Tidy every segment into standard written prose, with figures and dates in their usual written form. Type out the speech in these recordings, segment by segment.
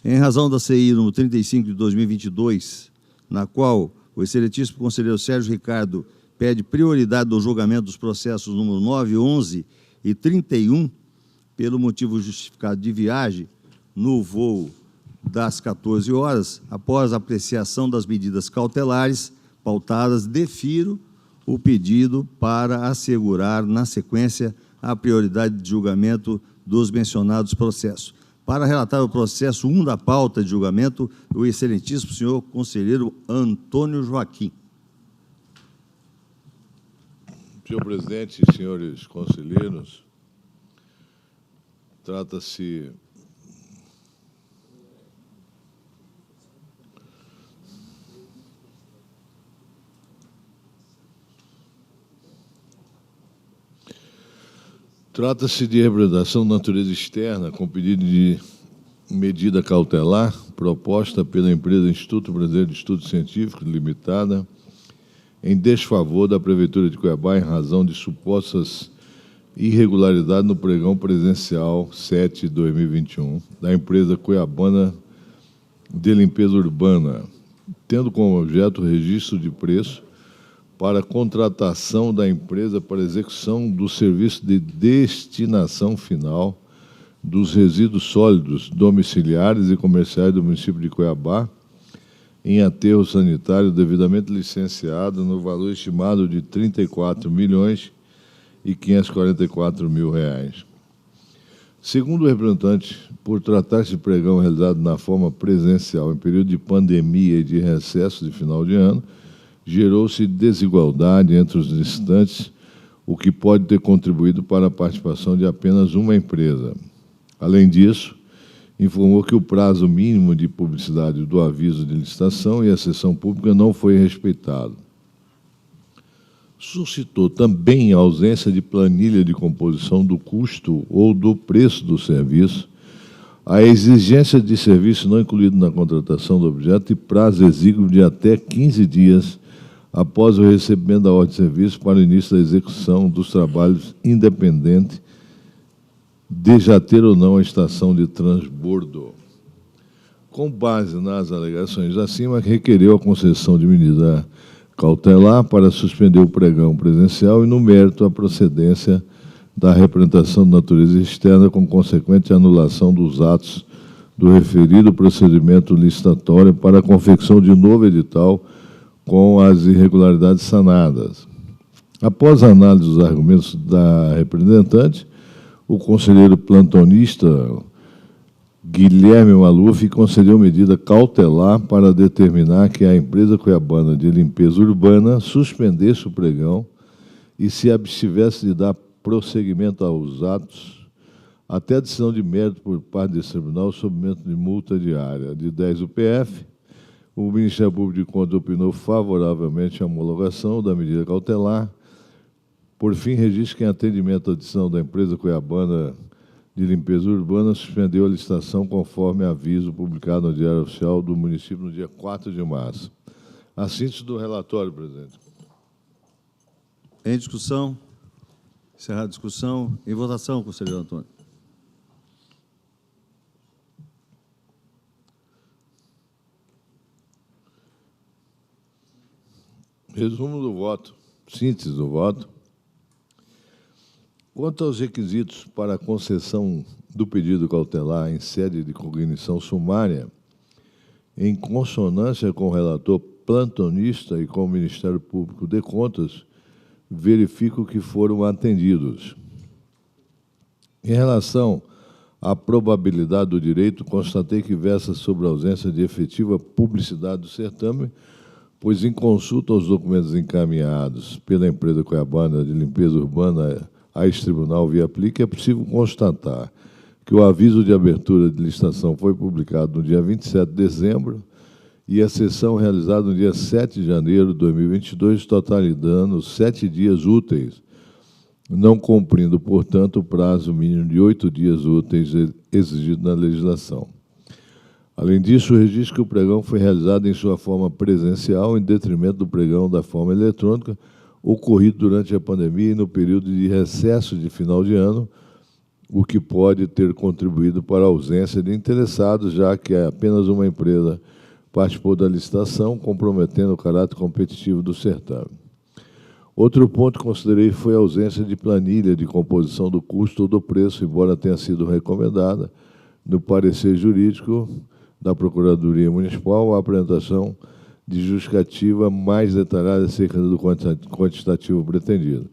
Em razão da CI número 35 de 2022, na qual o excelentíssimo conselheiro Sérgio Ricardo pede prioridade do julgamento dos processos número 9, 11 e 31, pelo motivo justificado de viagem, no voo das 14 horas, após a apreciação das medidas cautelares pautadas, defiro o pedido para assegurar, na sequência, a prioridade de julgamento dos mencionados processos. Para relatar o processo 1 da pauta de julgamento, o excelentíssimo senhor conselheiro Antônio Joaquim. Senhor presidente, senhores conselheiros, trata-se de representação de natureza externa com pedido de medida cautelar proposta pela empresa Instituto Brasileiro de Estudos Científicos Limitada em desfavor da Prefeitura de Cuiabá em razão de supostas irregularidades no pregão presencial 7/2021 da empresa cuiabana de limpeza urbana, tendo como objeto o registro de preço para contratação da empresa para execução do serviço de destinação final dos resíduos sólidos domiciliares e comerciais do município de Cuiabá em aterro sanitário devidamente licenciado no valor estimado de R$ 34.544.000. Segundo o representante, por tratar-se de pregão realizado na forma presencial em período de pandemia e de recesso de final de ano, gerou-se desigualdade entre os licitantes, o que pode ter contribuído para a participação de apenas uma empresa. Além disso, informou que o prazo mínimo de publicidade do aviso de licitação e a sessão pública não foi respeitado. Suscitou também a ausência de planilha de composição do custo ou do preço do serviço, a exigência de serviço não incluído na contratação do objeto e prazo exíguo de até 15 dias após o recebimento da ordem de serviço para o início da execução dos trabalhos, independente de já ter ou não a estação de transbordo. Com base nas alegações acima, requereu a concessão de medida cautelar para suspender o pregão presencial e, no mérito, a procedência da representação de natureza externa com consequente anulação dos atos do referido procedimento licitatório para a confecção de novo edital com as irregularidades sanadas. Após a análise dos argumentos da representante, o conselheiro plantonista Guilherme Maluf concedeu medida cautelar para determinar que a empresa cuiabana de limpeza urbana suspendesse o pregão e se abstivesse de dar prosseguimento aos atos até a decisão de mérito por parte desse tribunal sob mérito de multa diária de 10 UPF. O Ministério Público de Contas opinou favoravelmente à homologação da medida cautelar. Por fim, registro que, em atendimento à decisão da empresa cuiabana de limpeza urbana, suspendeu a licitação conforme aviso publicado no Diário Oficial do município no dia 4 de março. A síntese do relatório, presidente. Em discussão. Encerrada a discussão. Em votação, conselheiro Antônio. Resumo do voto. Síntese do voto. Quanto aos requisitos para a concessão do pedido cautelar em sede de cognição sumária, em consonância com o relator plantonista e com o Ministério Público de Contas, verifico que foram atendidos. Em relação à probabilidade do direito, constatei que versa sobre a ausência de efetiva publicidade do certame, pois, em consulta aos documentos encaminhados pela empresa cuiabana de limpeza urbana a este tribunal via aplique, é possível constatar que o aviso de abertura de licitação foi publicado no dia 27 de dezembro e a sessão realizada no dia 7 de janeiro de 2022, totalizando 7 dias úteis, não cumprindo, portanto, o prazo mínimo de 8 dias úteis exigido na legislação. Além disso, o registro que o pregão foi realizado em sua forma presencial, em detrimento do pregão da forma eletrônica, ocorrido durante a pandemia e no período de recesso de final de ano, o que pode ter contribuído para a ausência de interessados, já que apenas uma empresa participou da licitação, comprometendo o caráter competitivo do certame. Outro ponto que considerei foi a ausência de planilha de composição do custo ou do preço, embora tenha sido recomendada no parecer jurídico da Procuradoria Municipal a apresentação de justificativa mais detalhada acerca do quantitativo pretendido.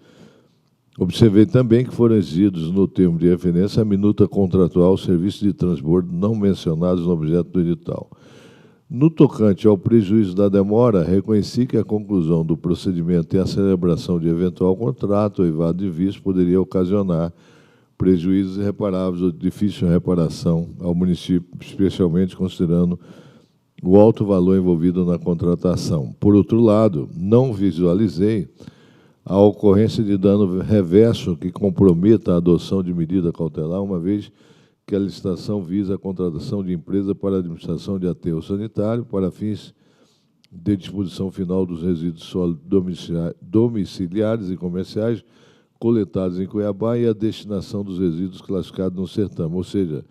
Observei também que foram exigidos no termo de referência a minuta contratual, serviço de transbordo não mencionados no objeto do edital. No tocante ao prejuízo da demora, reconheci que a conclusão do procedimento e a celebração de eventual contrato ou evado de vício poderia ocasionar prejuízos irreparáveis ou difícil reparação ao município, especialmente considerando o alto valor envolvido na contratação. Por outro lado, não visualizei a ocorrência de dano reverso que comprometa a adoção de medida cautelar, uma vez que a licitação visa a contratação de empresa para a administração de aterro sanitário para fins de disposição final dos resíduos sólidos domiciliares e comerciais coletados em Cuiabá e a destinação dos resíduos classificados no certame, ou seja,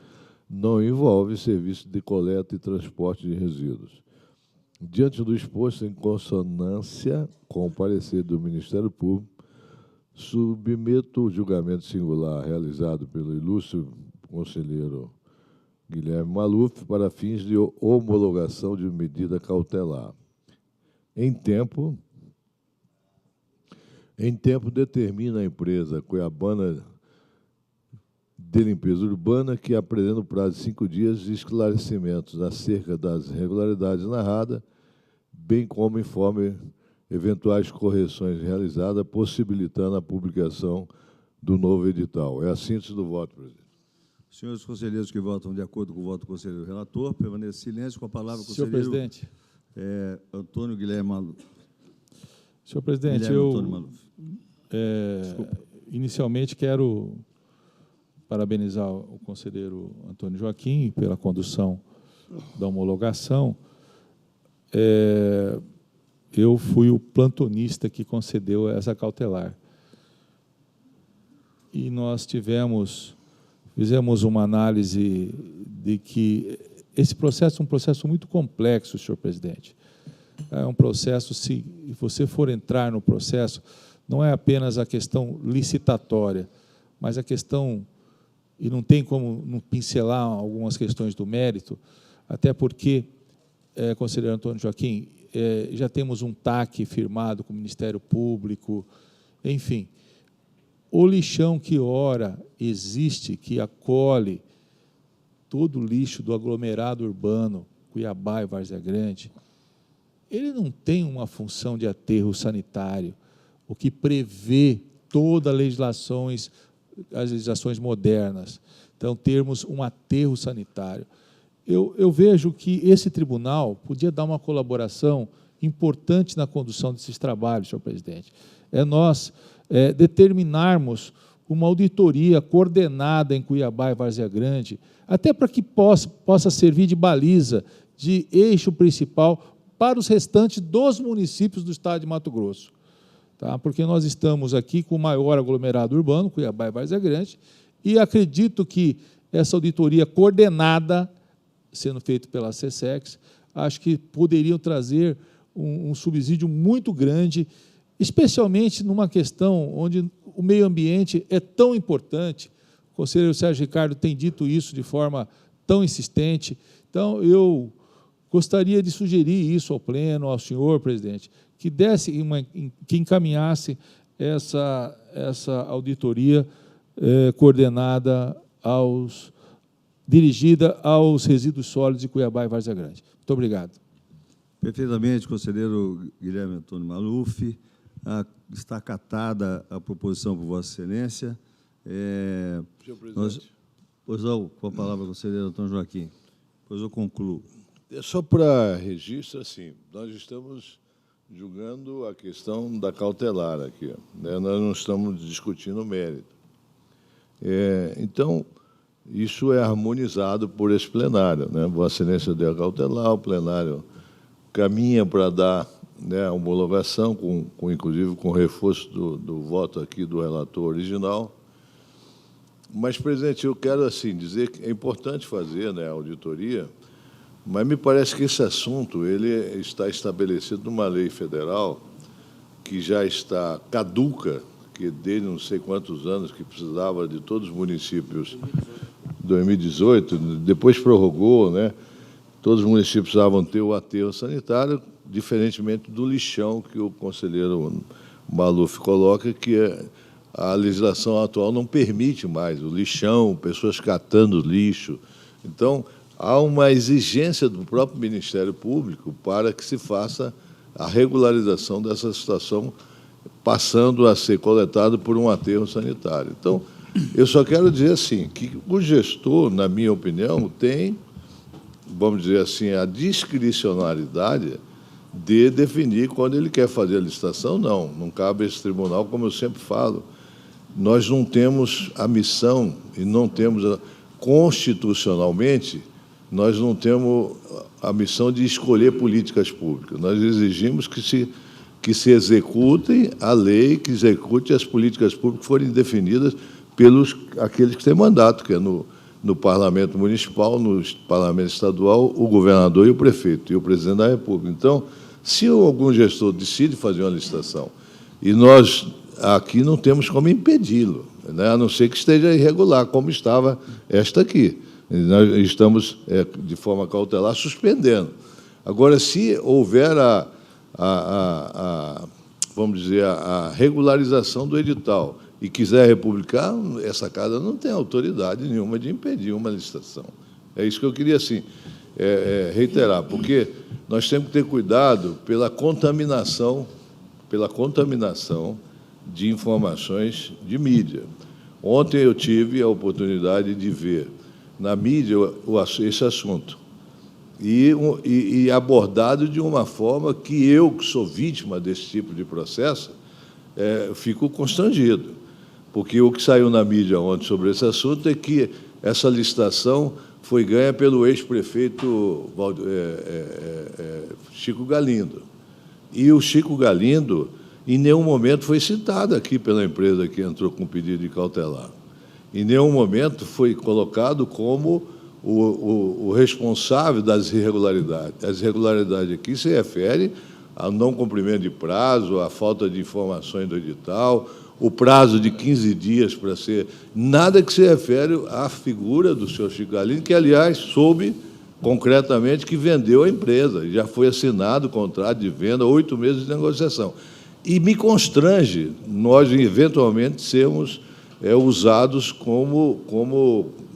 não envolve serviço de coleta e transporte de resíduos. Diante do exposto, em consonância com o parecer do Ministério Público, submeto o julgamento singular realizado pelo ilustre conselheiro Guilherme Maluf para fins de homologação de medida cautelar. Em tempo, determina a empresa Cuiabana de Limpeza Urbana que apresenta no prazo de 5 dias de esclarecimentos acerca das irregularidades narradas, bem como informe eventuais correções realizadas, possibilitando a publicação do novo edital. É a síntese do voto, presidente. Senhores conselheiros que votam de acordo com o voto do conselheiro relator, permaneça em silêncio. Com a palavra, Senhor conselheiro presidente. Antônio Guilherme Maluf. Senhor presidente, Guilherme Antônio Maluf. Inicialmente quero parabenizar o conselheiro Antônio Joaquim pela condução da homologação. Eu fui o plantonista que concedeu essa cautelar. E nós fizemos uma análise de que esse processo é um processo muito complexo, senhor presidente. É um processo, se você for entrar no processo, não é apenas a questão licitatória, mas a questão, e não tem como não pincelar algumas questões do mérito, até porque, conselheiro Antônio Joaquim, já temos um TAC firmado com o Ministério Público, enfim, o lixão que ora existe, que acolhe todo o lixo do aglomerado urbano, Cuiabá e Várzea Grande, ele não tem uma função de aterro sanitário, o que prevê todas as legislações modernas. Então, termos um aterro sanitário. Eu vejo que esse tribunal podia dar uma colaboração importante na condução desses trabalhos, senhor presidente. Nós determinarmos uma auditoria coordenada em Cuiabá e Várzea Grande, até para que possa servir de baliza, de eixo principal para os restantes dos municípios do estado de Mato Grosso. Tá? Porque nós estamos aqui com o maior aglomerado urbano, Cuiabá e Várzea Grande, e acredito que essa auditoria coordenada, sendo feita pela SESEX, acho que poderiam trazer um subsídio muito grande, especialmente numa questão onde o meio ambiente é tão importante. O conselheiro Sérgio Ricardo tem dito isso de forma tão insistente. Então, eu gostaria de sugerir isso ao pleno, ao senhor presidente, que que encaminhasse essa auditoria coordenada dirigida aos resíduos sólidos de Cuiabá e Várzea Grande. Muito obrigado. Perfeitamente, conselheiro Guilherme Antônio Maluf. Está acatada a proposição por Vossa Excelência. Senhor presidente. Pois não, com a palavra, conselheiro Antônio Joaquim. Pois eu concluo. Só para registro, assim, nós estamos julgando a questão da cautelar aqui, né? Nós não estamos discutindo o mérito. Então, isso é harmonizado por esse plenário, né? Vossa Excelência deu a cautelar, o plenário caminha para dar, né, a homologação, inclusive com reforço do voto aqui do relator original. Mas, presidente, eu quero assim dizer que é importante fazer, né, a auditoria, mas me parece que esse assunto ele está estabelecido numa lei federal que já está caduca, que desde não sei quantos anos que precisava de todos os municípios, 2018, depois prorrogou, né? Todos os municípios precisavam ter o aterro sanitário, diferentemente do lixão que o conselheiro Maluf coloca, que a legislação atual não permite mais o lixão, pessoas catando lixo. Então, há uma exigência do próprio Ministério Público para que se faça a regularização dessa situação, passando a ser coletado por um aterro sanitário. Então, eu só quero dizer assim, que o gestor, na minha opinião, tem, vamos dizer assim, a discricionariedade de definir quando ele quer fazer a licitação. Não cabe a esse tribunal, como eu sempre falo. Nós não temos a missão e não temos, constitucionalmente, nós não temos a missão de escolher políticas públicas. Nós exigimos que se executem a lei, que execute as políticas públicas que forem definidas pelos aqueles que têm mandato, que é no Parlamento Municipal, no Parlamento Estadual, o governador e o prefeito, e o presidente da República. Então, se algum gestor decide fazer uma licitação, e nós aqui não temos como impedi-lo, né, a não ser que esteja irregular, como estava esta aqui. Nós estamos, de forma cautelar, suspendendo. Agora, se houver vamos dizer, a regularização do edital e quiser republicar, essa casa não tem autoridade nenhuma de impedir uma licitação. É isso que eu queria, assim, reiterar, porque nós temos que ter cuidado pela contaminação de informações de mídia. Ontem eu tive a oportunidade de ver na mídia esse assunto e abordado de uma forma que eu, que sou vítima desse tipo de processo, fico constrangido, porque o que saiu na mídia ontem sobre esse assunto é que essa licitação foi ganha pelo ex-prefeito Chico Galindo. E o Chico Galindo, em nenhum momento, foi citado aqui pela empresa que entrou com pedido de cautelar. Em nenhum momento foi colocado como o responsável das irregularidades. As irregularidades aqui se referem ao não cumprimento de prazo, à falta de informações do edital, o prazo de 15 dias para ser... Nada que se refere à figura do senhor Chico Galindo, que, aliás, soube concretamente que vendeu a empresa, já foi assinado o contrato de venda, 8 meses de negociação. E me constrange nós, eventualmente, sermos usados como,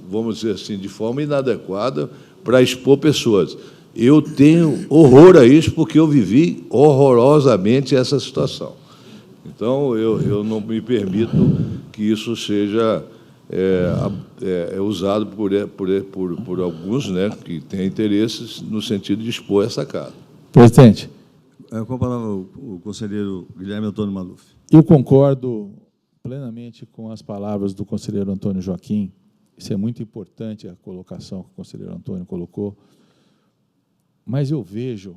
vamos dizer assim, de forma inadequada para expor pessoas. Eu tenho horror a isso, porque eu vivi horrorosamente essa situação. Então, eu não me permito que isso seja usado por alguns, né, que têm interesses no sentido de expor essa casa. Presidente. Com a palavra o conselheiro Guilherme Antônio Maluf. Eu concordo plenamente com as palavras do conselheiro Antônio Joaquim. Isso é muito importante, a colocação que o conselheiro Antônio colocou. Mas eu vejo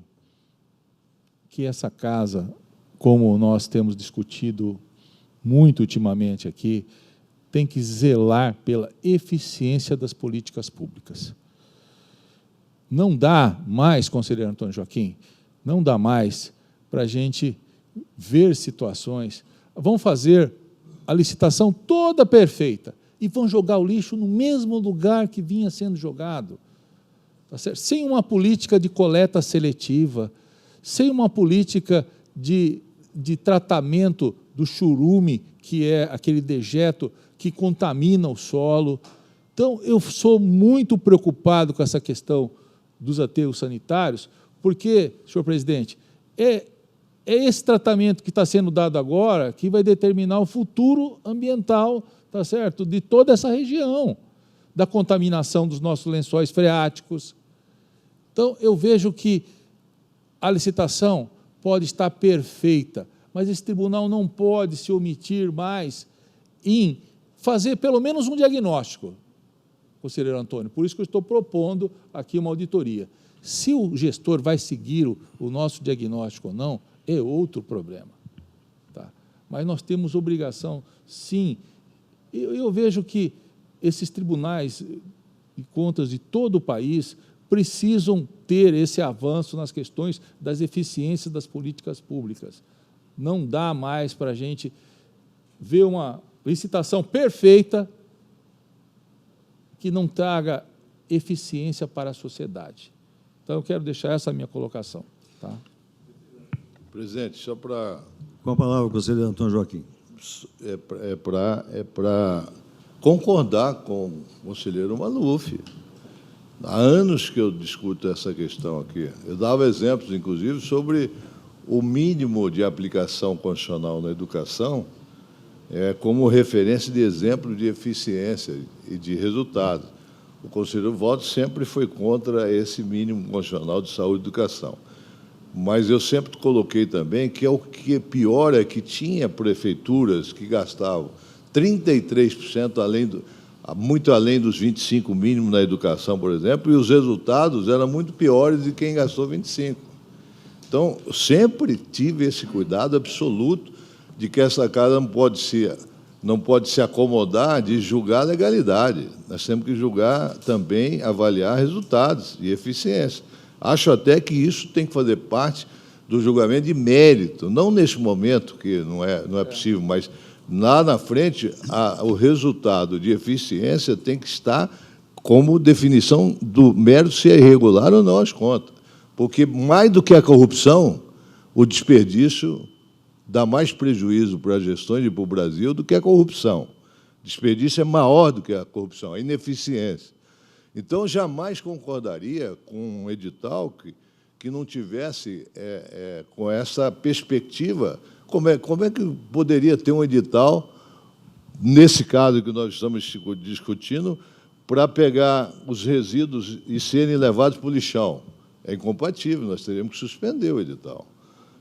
que essa casa, como nós temos discutido muito ultimamente aqui, tem que zelar pela eficiência das políticas públicas. Não dá mais, conselheiro Antônio Joaquim, não dá mais para a gente ver situações. Vão fazer a licitação toda perfeita e vão jogar o lixo no mesmo lugar que vinha sendo jogado. Tá certo? Sem uma política de coleta seletiva, sem uma política de tratamento do churume, que é aquele dejeto que contamina o solo. Então, eu sou muito preocupado com essa questão dos aterros sanitários, porque, senhor presidente, é esse tratamento que está sendo dado agora que vai determinar o futuro ambiental, tá certo, de toda essa região, da contaminação dos nossos lençóis freáticos. Então, eu vejo que a licitação pode estar perfeita, mas esse tribunal não pode se omitir mais em fazer pelo menos um diagnóstico, conselheiro Antônio. Por isso que eu estou propondo aqui uma auditoria. Se o gestor vai seguir o nosso diagnóstico ou não, é outro problema. Tá? Mas nós temos obrigação, sim. Eu vejo que esses tribunais de contas de todo o país precisam ter esse avanço nas questões das eficiências das políticas públicas. Não dá mais para a gente ver uma licitação perfeita que não traga eficiência para a sociedade. Então, eu quero deixar essa minha colocação. Tá? Presidente, só para... Com a palavra, o conselheiro Antônio Joaquim. Para concordar com o conselheiro Maluf. Há anos que eu discuto essa questão aqui. Eu dava exemplos, inclusive, sobre o mínimo de aplicação constitucional na educação como referência de exemplo de eficiência e de resultado. O conselheiro Walter sempre foi contra esse mínimo constitucional de saúde e educação. Mas eu sempre coloquei também que o que é pior é que tinha prefeituras que gastavam 33% muito além dos 25% mínimos na educação, por exemplo, e os resultados eram muito piores de quem gastou 25%. Então, eu sempre tive esse cuidado absoluto de que essa casa não pode se acomodar de julgar a legalidade. Nós temos que julgar também, avaliar resultados e eficiência. Acho até que isso tem que fazer parte do julgamento de mérito, não neste momento, que não é possível, mas lá na frente, o resultado de eficiência tem que estar como definição do mérito, se é irregular ou não as contas. Porque, mais do que a corrupção, o desperdício dá mais prejuízo para as gestões e para o Brasil do que a corrupção. O desperdício é maior do que a corrupção, a ineficiência. Então, jamais concordaria com um edital que não tivesse com essa perspectiva. Como é que poderia ter um edital, nesse caso que nós estamos discutindo, para pegar os resíduos e serem levados para o lixão? É incompatível, nós teríamos que suspender o edital.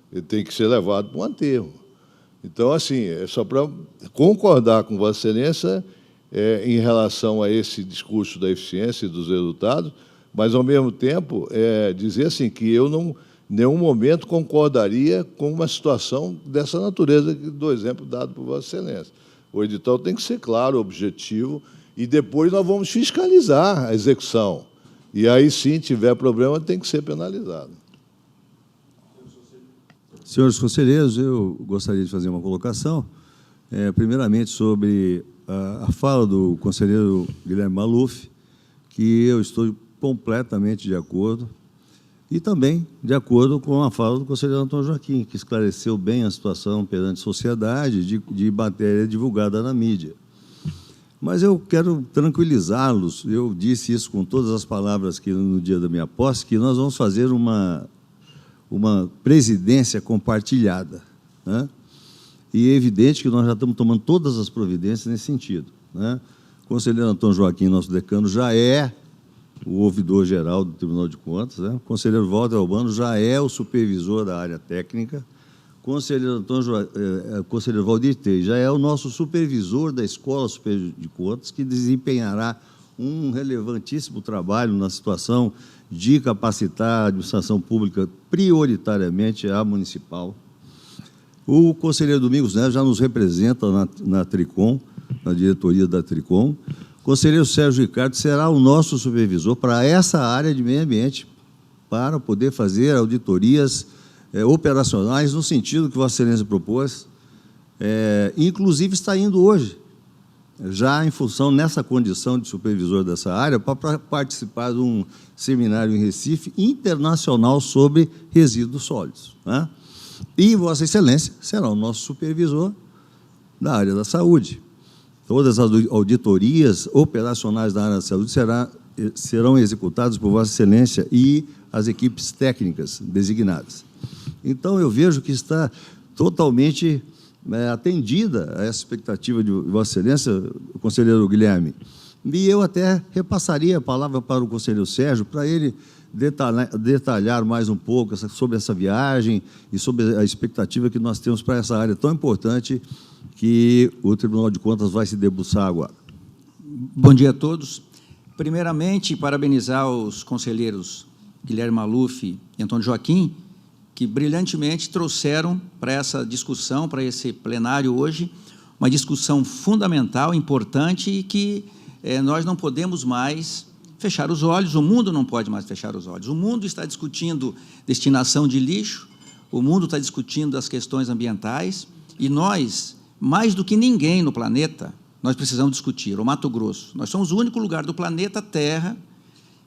Ele tem que ser levado para um aterro. Então, assim, é só para concordar com Vossa Excelência em relação a esse discurso da eficiência e dos resultados, mas, ao mesmo tempo, dizer assim, que eu não, em nenhum momento, concordaria com uma situação dessa natureza, do exemplo dado por Vossa Excelência. O edital tem que ser claro, objetivo, e depois nós vamos fiscalizar a execução. E aí, sim, tiver problema, tem que ser penalizado. Senhores conselheiros, eu gostaria de fazer uma colocação, primeiramente sobre a fala do conselheiro Guilherme Maluf, que eu estou completamente de acordo, e também de acordo com a fala do conselheiro Antônio Joaquim, que esclareceu bem a situação perante a sociedade de matéria divulgada na mídia. Mas eu quero tranquilizá-los, eu disse isso com todas as palavras que no dia da minha posse, que nós vamos fazer uma presidência compartilhada, né? E é evidente que nós já estamos tomando todas as providências nesse sentido, né? O conselheiro Antônio Joaquim, nosso decano, já é o ouvidor-geral do Tribunal de Contas, né? O conselheiro Walter Albano já é o supervisor da área técnica, o conselheiro Valdir Tei já é o nosso supervisor da Escola Superior de Contas, que desempenhará um relevantíssimo trabalho na situação de capacitar a administração pública, prioritariamente a municipal. O conselheiro Domingos Neves já nos representa na Tricom, na diretoria da Tricom. O conselheiro Sérgio Ricardo será o nosso supervisor para essa área de meio ambiente, para poder fazer auditorias operacionais no sentido que Vossa Excelência propôs, inclusive está indo hoje, já em função, nessa condição de supervisor dessa área, para participar de um seminário em Recife internacional sobre resíduos sólidos, né? E Vossa Excelência será o nosso supervisor da área da saúde. Todas as auditorias operacionais da área da saúde serão executadas por Vossa Excelência e as equipes técnicas designadas. Então, eu vejo que está totalmente atendida a essa expectativa de Vossa Excelência, o conselheiro Guilherme. E eu até repassaria a palavra para o conselheiro Sérgio, para ele detalhar mais um pouco sobre essa viagem e sobre a expectativa que nós temos para essa área tão importante que o Tribunal de Contas vai se debruçar agora. Bom dia a todos. Primeiramente, parabenizar os conselheiros Guilherme Maluf e Antônio Joaquim, que brilhantemente trouxeram para essa discussão, para esse plenário hoje, uma discussão fundamental, importante e que nós não podemos mais fechar os olhos, o mundo não pode mais fechar os olhos. O mundo está discutindo destinação de lixo, o mundo está discutindo as questões ambientais, e nós, mais do que ninguém no planeta, nós precisamos discutir. O Mato Grosso, nós somos o único lugar do planeta Terra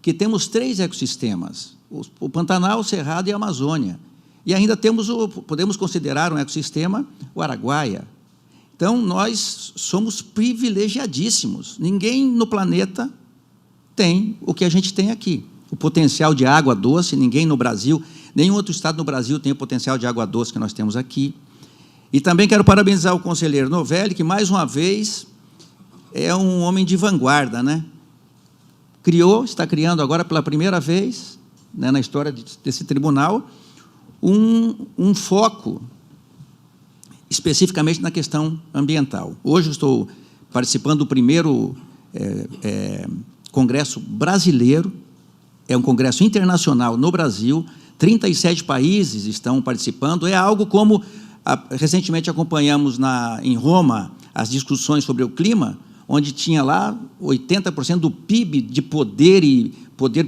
que temos 3 ecossistemas, o Pantanal, o Cerrado e a Amazônia. E ainda podemos considerar um ecossistema, o Araguaia. Então, nós somos privilegiadíssimos. Ninguém no planeta tem o que a gente tem aqui. O potencial de água doce, ninguém no Brasil, nenhum outro estado no Brasil tem o potencial de água doce que nós temos aqui. E também quero parabenizar o conselheiro Novelli, que, mais uma vez, é um homem de vanguarda, né? Está criando agora pela primeira vez, né, na história desse tribunal, um foco especificamente na questão ambiental. Hoje eu estou participando do primeiro congresso brasileiro, é um congresso internacional no Brasil, 37 países estão participando, é algo como, recentemente acompanhamos em Roma as discussões sobre o clima, onde tinha lá 80% do PIB de poder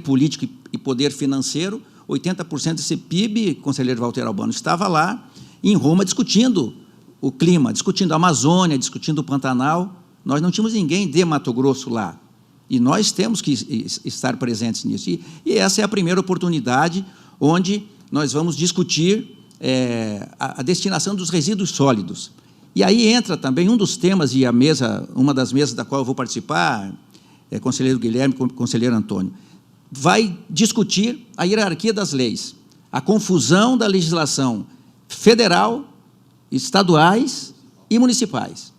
político e poder financeiro, 80% desse PIB, conselheiro Walter Albano, estava lá em Roma discutindo o clima, discutindo a Amazônia, discutindo o Pantanal. Nós não tínhamos ninguém de Mato Grosso lá. E nós temos que estar presentes nisso. E essa é a primeira oportunidade onde nós vamos discutir a destinação dos resíduos sólidos. E aí entra também um dos temas, e uma das mesas da qual eu vou participar, conselheiro Guilherme, conselheiro Antônio, vai discutir a hierarquia das leis, a confusão da legislação federal, estaduais e municipais.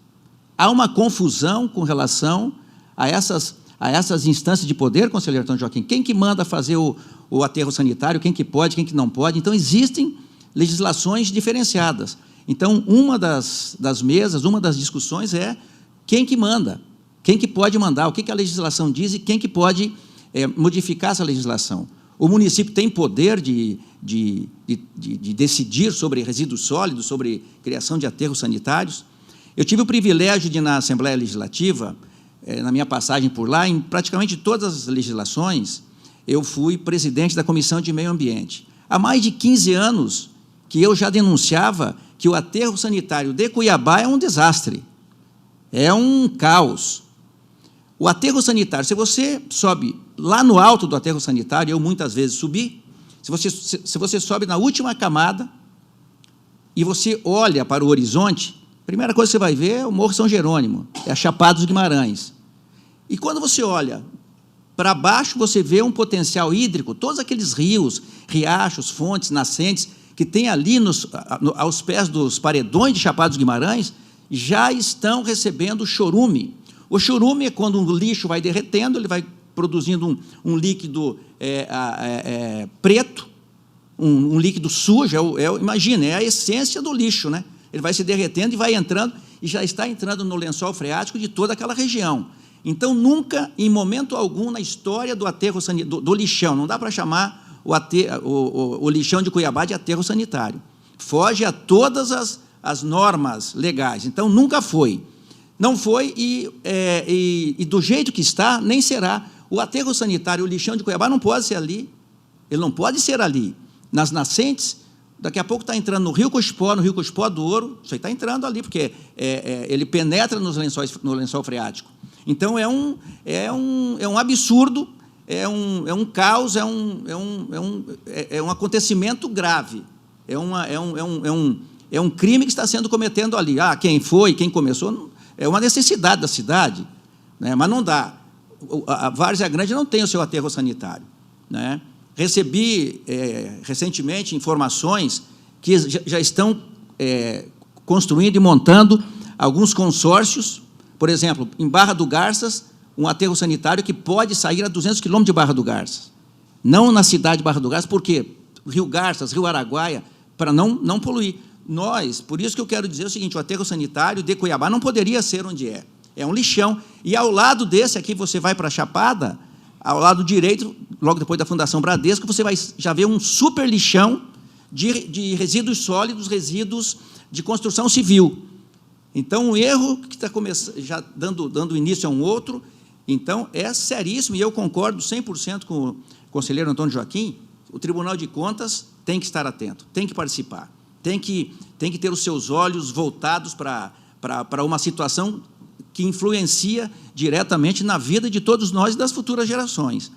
Há uma confusão com relação a essas instâncias de poder, conselheiro Antônio Joaquim, quem que manda fazer o aterro sanitário, quem que pode, quem que não pode. Então, existem legislações diferenciadas. Então, uma das mesas, uma das discussões é quem que manda, quem que pode mandar, o que que a legislação diz e quem que pode modificar essa legislação. O município tem poder de decidir sobre resíduos sólidos, sobre criação de aterros sanitários. Eu tive o privilégio de, na Assembleia Legislativa, na minha passagem por lá, em praticamente todas as legislações, eu fui presidente da Comissão de Meio Ambiente. Há mais de 15 anos que eu já denunciava que o aterro sanitário de Cuiabá é um desastre, é um caos. O aterro sanitário, se você sobe lá no alto do aterro sanitário, eu muitas vezes subi, se você sobe na última camada e você olha para o horizonte, a primeira coisa que você vai ver é o Morro São Jerônimo, é a Chapada dos Guimarães. E quando você olha para baixo, você vê um potencial hídrico, todos aqueles rios, riachos, fontes, nascentes, que tem ali aos pés dos paredões de Chapada dos Guimarães, já estão recebendo chorume. O chorume é quando um lixo vai derretendo, ele vai produzindo um líquido preto, um líquido sujo, imagina, é a essência do lixo, né? Ele vai se derretendo e vai entrando, e já está entrando no lençol freático de toda aquela região. Então, nunca, em momento algum, na história do aterro sanitário, do lixão, não dá para chamar o lixão de Cuiabá de aterro sanitário. Foge a todas as normas legais. Então, nunca foi. Não foi e do jeito que está, nem será. O aterro sanitário, o lixão de Cuiabá, não pode ser ali. Ele não pode ser ali. Nas nascentes, daqui a pouco está entrando no Rio Cochipó do Ouro, isso aí está entrando ali, porque ele penetra no lençol freático. Então, é um absurdo, é um caos, é um acontecimento grave, é um crime que está sendo cometido ali. Quem foi, quem começou, é uma necessidade da cidade, né? Mas não dá. A Várzea Grande não tem o seu aterro sanitário, né? Recebi recentemente informações que já estão construindo e montando alguns consórcios, por exemplo, em Barra do Garças, um aterro sanitário que pode sair a 200 quilômetros de Barra do Garças. Não na cidade de Barra do Garças, por quê? Rio Garças, Rio Araguaia, para não poluir. Por isso que eu quero dizer o seguinte, o aterro sanitário de Cuiabá não poderia ser onde é. É um lixão. E ao lado desse aqui, você vai para a Chapada, ao lado direito, logo depois da Fundação Bradesco, você vai já ver um super lixão de resíduos sólidos, resíduos de construção civil. Então, um erro que está já dando início a um outro, Então, é seríssimo, e eu concordo 100% com o conselheiro Antônio Joaquim. O Tribunal de Contas tem que estar atento, tem que participar, tem que ter os seus olhos voltados para uma situação que influencia diretamente na vida de todos nós e das futuras gerações.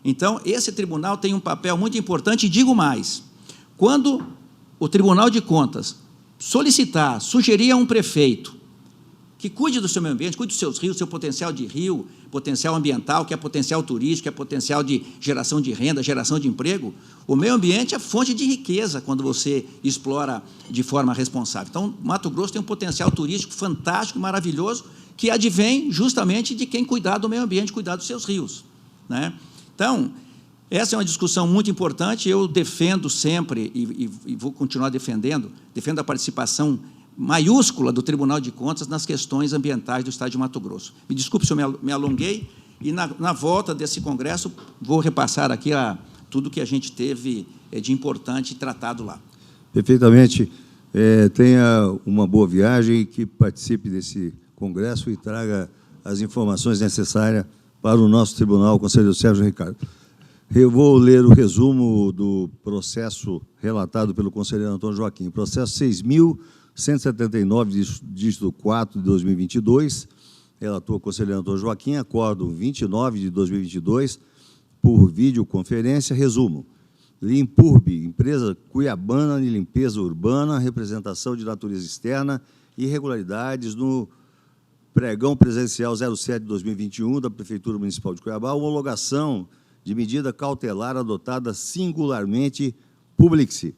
Então, esse tribunal tem um papel muito importante, e digo mais, quando o Tribunal de Contas solicitar, sugerir a um prefeito que cuide do seu meio ambiente, cuide dos seus rios, seu potencial de rio, potencial ambiental, que é potencial turístico, que é potencial de geração de renda, geração de emprego, o meio ambiente é fonte de riqueza quando você explora de forma responsável. Então, Mato Grosso tem um potencial turístico fantástico e maravilhoso, que advém justamente de quem cuidar do meio ambiente, cuidar dos seus rios, né? Então, essa é uma discussão muito importante, eu defendo sempre, e vou continuar defendo a participação maiúscula do Tribunal de Contas nas questões ambientais do Estado de Mato Grosso. Me desculpe se eu me alonguei, e na volta desse congresso vou repassar aqui tudo que a gente teve de importante tratado lá. Perfeitamente. Tenha uma boa viagem, que participe desse congresso e traga as informações necessárias para o nosso tribunal, o conselheiro Sérgio Ricardo. Eu vou ler o resumo do processo relatado pelo conselheiro Antônio Joaquim. Processo 6.179, dígito 4 de 2022, relator o conselheiro Antônio Joaquim, acórdão 29 de 2022, por videoconferência. Resumo: Limpurb, empresa cuiabana de limpeza urbana, representação de natureza externa, irregularidades no pregão presencial 07 de 2021 da Prefeitura Municipal de Cuiabá, homologação de medida cautelar adotada singularmente, publique-se.